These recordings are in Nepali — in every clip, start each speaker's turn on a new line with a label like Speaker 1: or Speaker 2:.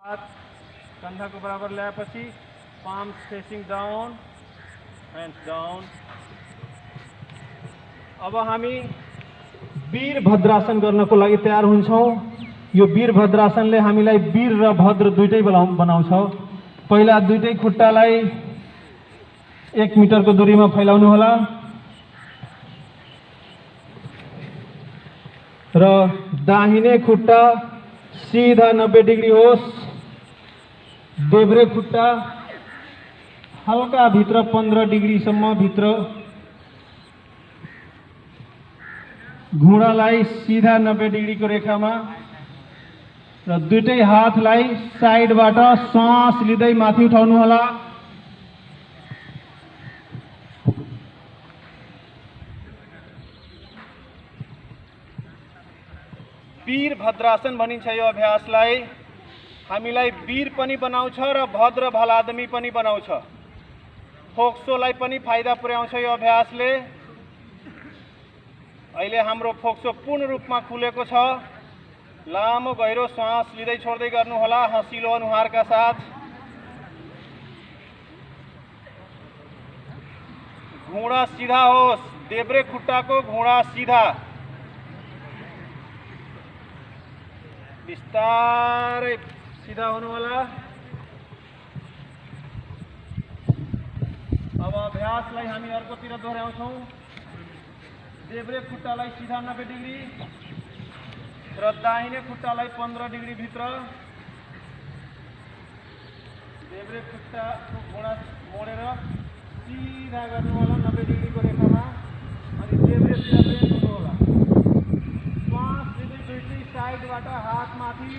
Speaker 1: हाथ कंधा को बराबर ल्याएपछि palms facing down, hands down. अब हामी वीरभद्रासन गर्नको लागि तयार हुन्छौं। यो वीरभद्रासनले हामीलाई वीर र भद्र दुईटै बनाउँछ। पहिला दुईटै खुट्टालाई 1 मिटरको दूरीमा फैलाउनु होला र दाहिने खुट्टा सीधा 90 डिग्री होस्। देब्रे खुट्टा हल्का भित्र 15 डिग्री सम्म भित्र। घुँडालाई सीधा 90 डिग्री को रेखामा र दुईटै हातलाई साइडबाट श्वास लिँदै माथि उठाउनु होला। वीरभद्रासन भनिन्छ। यो अभ्यासलाई हामीलाई वीर पनि बनाउँछ र भद्र भलादमी पनि बनाउँछ। फोक्सोलाई पनि फाइदा पुर्याउँछ यो अभ्यासले। अहिले हाम्रो फोक्सो पूर्ण रूपमा खुलेको छ। लामो गहिरो श्वास लिँदै छोड्दै गर्नु होला हँसिलो अनुहारका साथ। घुँडा सीधा होस्। देब्रे खुट्टाको घुँडा सीधा। बिस्तारै सीधा हुनु होला। अब अभ्यासलाई हामी अर्कोतिर दोहोऱ्याउँछौं। देब्रे खुट्टालाई सीधा 90 डिग्री र दाहिने खुट्टालाई 15 डिग्री भित्र। देब्रे खुट्टाको घुँडा मोडेर सीधा गर्नु होला 90 डिग्री को रेखामा अनि देब्रे सीधा हुनु होला। श्वास लिँदै दुईटै साइडबाट हात माथि।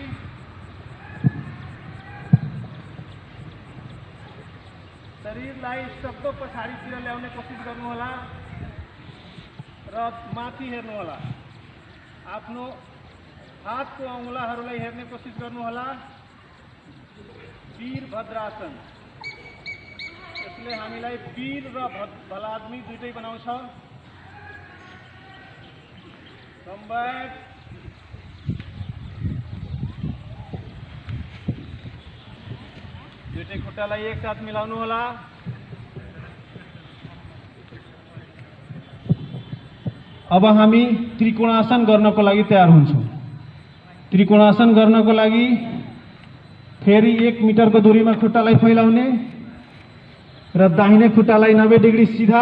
Speaker 1: शरीरलाई सक्दो पछाडितिर ल्याउने कोसिस गर्नु होला र माथि हेर्नु होला। आफ्नो हातको औंलाहरूलाई हेर्ने कोसिस गर्नु होला। वीरभद्रासन यसले हामीलाई वीर र भलादमी दुईटै बनाउँछ। Come back. दुईटै खुट्टालाई एकसाथ मिलाउनु होला। अब हामी त्रिकोणासन गर्नको लागि तयार हुन्छौं। त्रिकोणासन गर्नको लागि फेरि 1 मिटरको दूरीमा खुट्टालाई फैलाउने र दाहिने खुट्टालाई 90 डिग्री सीधा।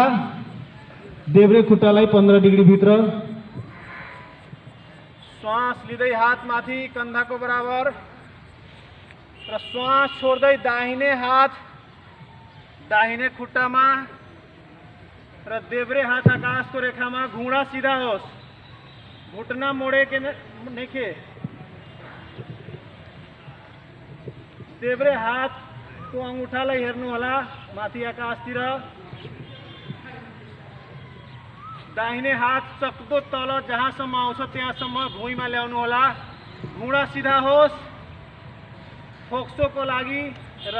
Speaker 1: देब्रे खुट्टालाई 15 डिग्री भित्र। श्वास लिँदै हात माथि कन्धाको बराबर र श्वास छोड्दै दाहिने हात दाहिने खुट्टामा र देब्रे हाथ आकाशको रेखामा। घुँडा सीधा होस्। घुटना मोडे के नइखे। देब्रे हातको अंगूठालाई हेर्नु होला माथि आकाशतिर। दाहिने हात सक्दो तल जहाँसम्म आउँछ त्यहाँसम्म भुइँमा ल्याउनु होला। घुँडा सीधा होस्। फोक्सोको लागि र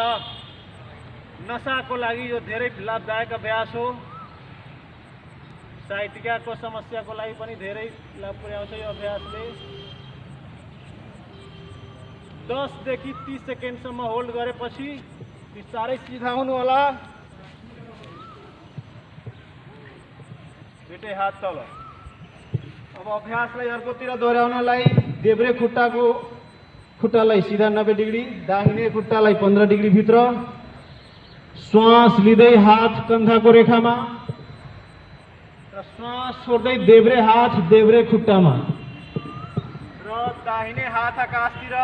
Speaker 1: नसाको लागि यो धेरै लाभदायक अभ्यास हो। साइटिकाको समस्याको लागि पनि धेरै लाभ पुर्याउँछ यो अभ्यासले। 10 देखि 30 सेकेन्डसम्म होल्ड गरेपछि बिस्तारै सीधा हुनु होला। दुईटै हात तल। अब अभ्यासलाई अर्कोतिर दोहोऱ्याउनलाई देब्रे खुट्टालाई सीधा 90 डिग्री। दाहिने खुट्टालाई 15 डिग्री भित्र। श्वास लिँदै हात कन्धाको रेखामा र श्वास छोड्दै देब्रे हात देब्रे खुट्टामा र दाहिने हात आकाशतिर।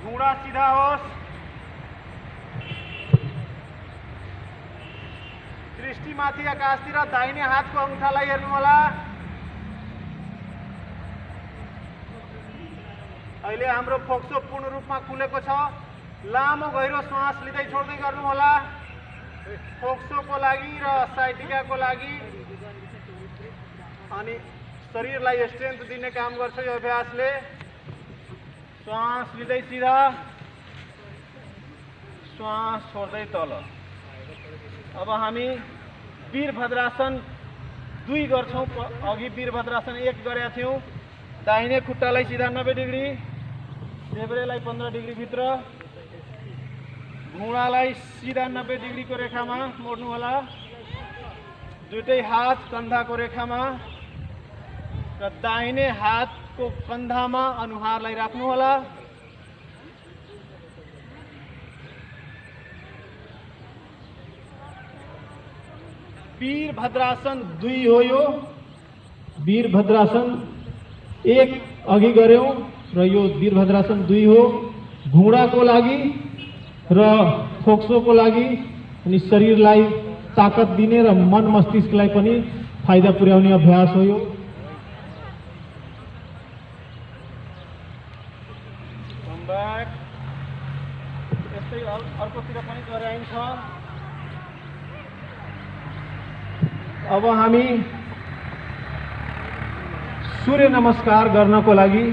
Speaker 1: घुँडा सीधा होस्। दृष्टि माथि आकाशतिर। दाहिने हातको अंगूठालाई हेर्नु होला। अहिले हाम्रो फोक्सो पूर्ण रूपमा खुलेको छ। लामो गहिरो श्वास लिँदै छोड्दै गर्नु होला। फोक्सोको लागि र साइटिकाको लागि अनि शरीरलाई स्ट्रेन्थ दिने काम गर्छ यो अभ्यासले। श्वास लिँदै सीधा। श्वास छोड्दै तल। अब हामी वीरभद्रासन 2 गर्छौं। अघि वीरभद्रासन 1 गरेका थियौं। दाहिने खुट्टालाई सीधा 90 डिग्री। देब्रेलाई 15 डिग्री भित्र, घुँडालाई सिधा 90 डिग्रीको रेखामा मोड्नु होला। दुईटै हात कन्धाको रेखामा र दाहिने हातको कन्धामा अनुहारलाई राख्नु होला। वीरभद्रासन 2 हो यो। वीरभद्रासन 1 अघि गर्यौं र यो वीरभद्रासन 2 हो। घुँडाको लागि र फोक्सोको लागि अनि शरीरलाई ताकत दिने र मन मस्तिष्कलाई पनि फाइदा पुर्याउने अभ्यास हो यो। यस्तै अर्कोतिर पनि गराइन्छ। अब हामी सूर्य नमस्कार गर्नको लागि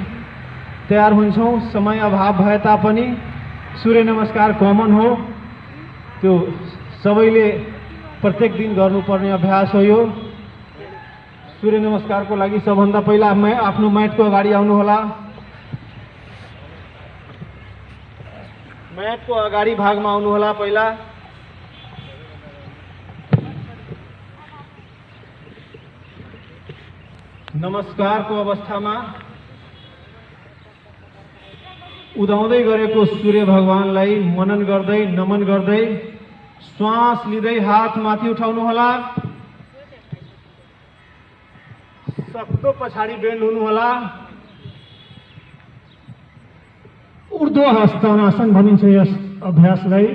Speaker 1: तयार हुन्छौं। समय अभाव भए तापनि सूर्य नमस्कार कमन हो, त्यो सबैले प्रत्येक दिन गर्नुपर्ने अभ्यास हो यो। सूर्य नमस्कारको लागि सबभन्दा पहिला आफ्नो म्याटको अगाडि आउनु होला। म्याटको अगाडि भागमा आउनु होला। पहिला नमस्कारको अवस्थामा उदाउँदै गरेको सूर्य भगवानलाई मनन गर्दै नमन गर्दै श्वास लिँदै हात माथि उठाउनु होला। सक्दो पछाडि बेन्ड हुनु होला। ऊर्ध्व हस्तासन भनिन्छ यस अभ्यासलाई।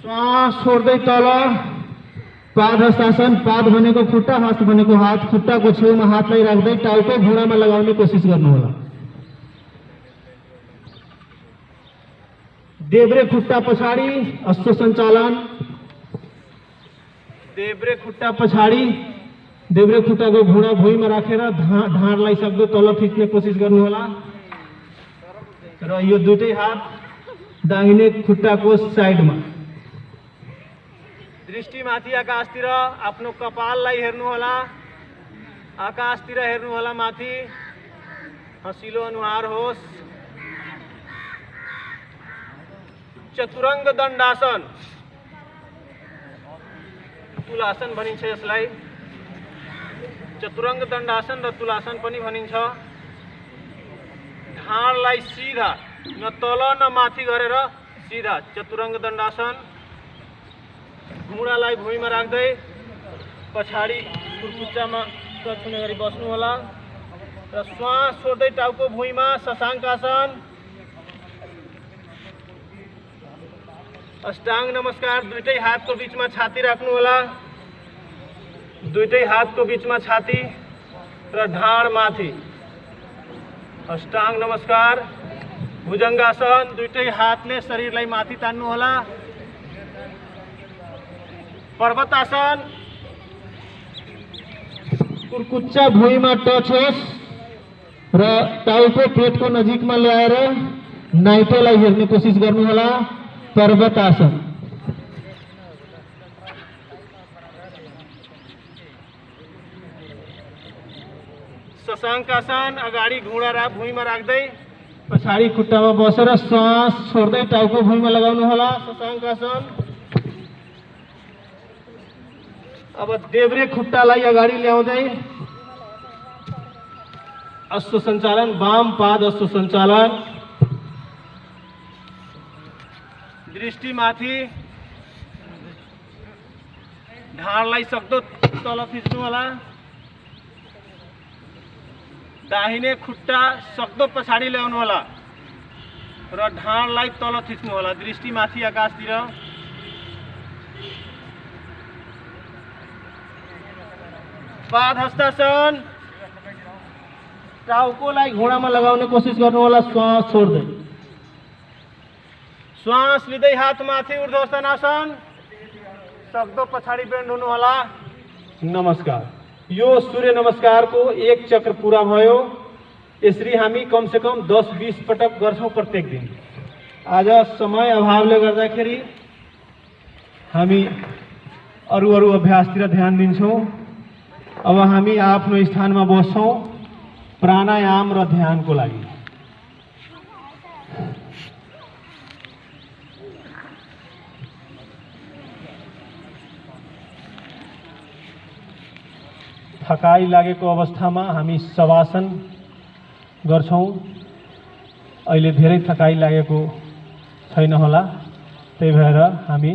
Speaker 1: श्वास छोड्दै तल पाद हस्तासन। पाद भनेको खुट्टा, हस्त भनेको हात। खुट्टाको छेउमा हातलाई राख्दै टाउको घुँडामा लगाउने कोसिस गर्नु होला। देब्रे खुट्टा पछाडि अश्व सञ्चालन। देब्रे खुट्टा पछाडि, देब्रे खुट्टाको घुँडा भुइँमा राखेर ढाडलाई सक्दो तल थिच्ने कोसिस गर्नु होला। र यो दुईटै हात दाहिने खुट्टाको साइडमा। दृष्टि माथि आकाशतिर, आफ्नो कपाललाई हेर्नु होला। आकाशतिर हेर्नु होला, माथि। हँसिलो अनुहार होस्। चतुरङ्ग दण्डासन, तुलासन भनिन्छ यसलाई। चतुरङ्ग दण्डासन र तुलासन पनि भनिन्छ। ढाडलाई सिधा, न तल न माथि गरेर सिधा चतुरङ्ग दण्डासन। घुँडालाई भुइँमा राख्दै पछाडि कुर्कुच्चामा टच हुने गरी बस्नु होला र श्वास छोड्दै टाउको भुइँमा शशाङ्कासन। अष्टाङ्ग नमस्कार, दुईटै हातको बीचमा छाती राख्नु होला। दुईटै हातको बीचमा छाती र ढाड माथि। अष्टाङ्ग नमस्कार। भुजङ्गासन, दुईटै हातले शरीरलाई माथि तान्नु होला। पर्वतासन, कुर्कुच्चा भुइँमा टच होस् र टाउको पेटको नजिकमा ल्याएर नाइटोलाई हेर्ने कोसिस गर्नु होला। पर्वतासन। शशाङ्कासन, अगाडि घुँडा भुइँमा राख्दै पछाडि खुट्टामा बसेर श्वास छोड्दै टाउको भुइँमा लगाउनु होला। शशाङ्कासन। अब देब्रे खुट्टालाई अगाडि ल्याउँदै अश्व सञ्चालन, वाम पाद अश्व सञ्चालन। दृष्टि माथि, ढाडलाई सक्दो तल थिच्नु होला। दाहिने खुट्टा सक्दो पछाडि ल्याउनु होला र ढाडलाई तल थिच्नु होला। दृष्टि माथि आकाशतिर। पाद हस्तासन, टाउकोलाई घुँडामा लगाउने कोसिस गर्नु होला। श्वास छोड्दै, श्वास लिँदै हात माथि ऊर्ध्वस्तानासन। सक्दो पछाडि बेन्ड हुनु होला। नमस्कार। यो सूर्य नमस्कारको 1 चक्र पूरा भयो। यसरी हामी कमसेकम 10-20 पटक गर्छौं प्रत्येक दिन। आज समय अभावले गर्दाखेरि हामी अरू अभ्यासतिर ध्यान दिन्छौं। अब हामी आफ्नो स्थानमा बस्छौं प्राणायाम र ध्यानको लागि।
Speaker 2: थकाइ लागेको अवस्थामा हामी शवासन गर्छौं। अहिले धेरै थकाइ लागेको छैन होला, त्यही भएर हामी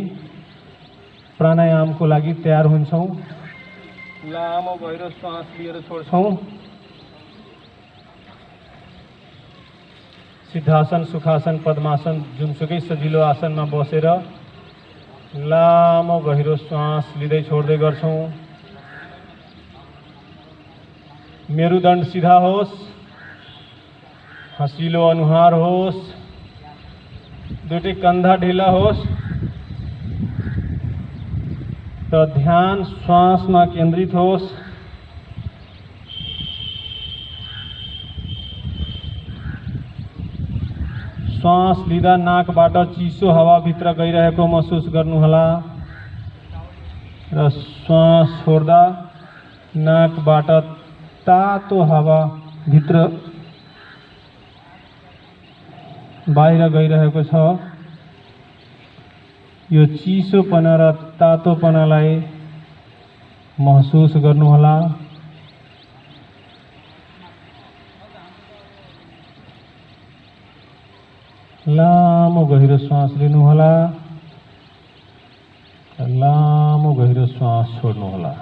Speaker 2: प्राणायामको लागि तयार हुन्छौं। लामो गहिरो श्वास लिएर छोड्छौं। सिद्धासन, सुखासन, पद्मासन जुनसुकै सजिलो आसनमा बसेर लामो गहिरो श्वास लिँदै छोड्दै गर्छौं। मेरुदण्ड सीधा होस्, हँसिलो अनुहार होस्, दुईटै कंधा ढिला होस् र ध्यान श्वासमा केन्द्रित होस्। श्वास लिँदा नाकबाट चिसो हावा भित्र गइरहेको महसुस गर्नुहोला र श्वास छोड्दा नाकबाट तातो हावा भित्र बाहिर गइरहेको छ। यो चिसोपना र तातोपनालाई महसुस गर्नुहोला। लामो गहिरो श्वास लिनुहोला, लामो गहिरो श्वास छोड्नुहोला।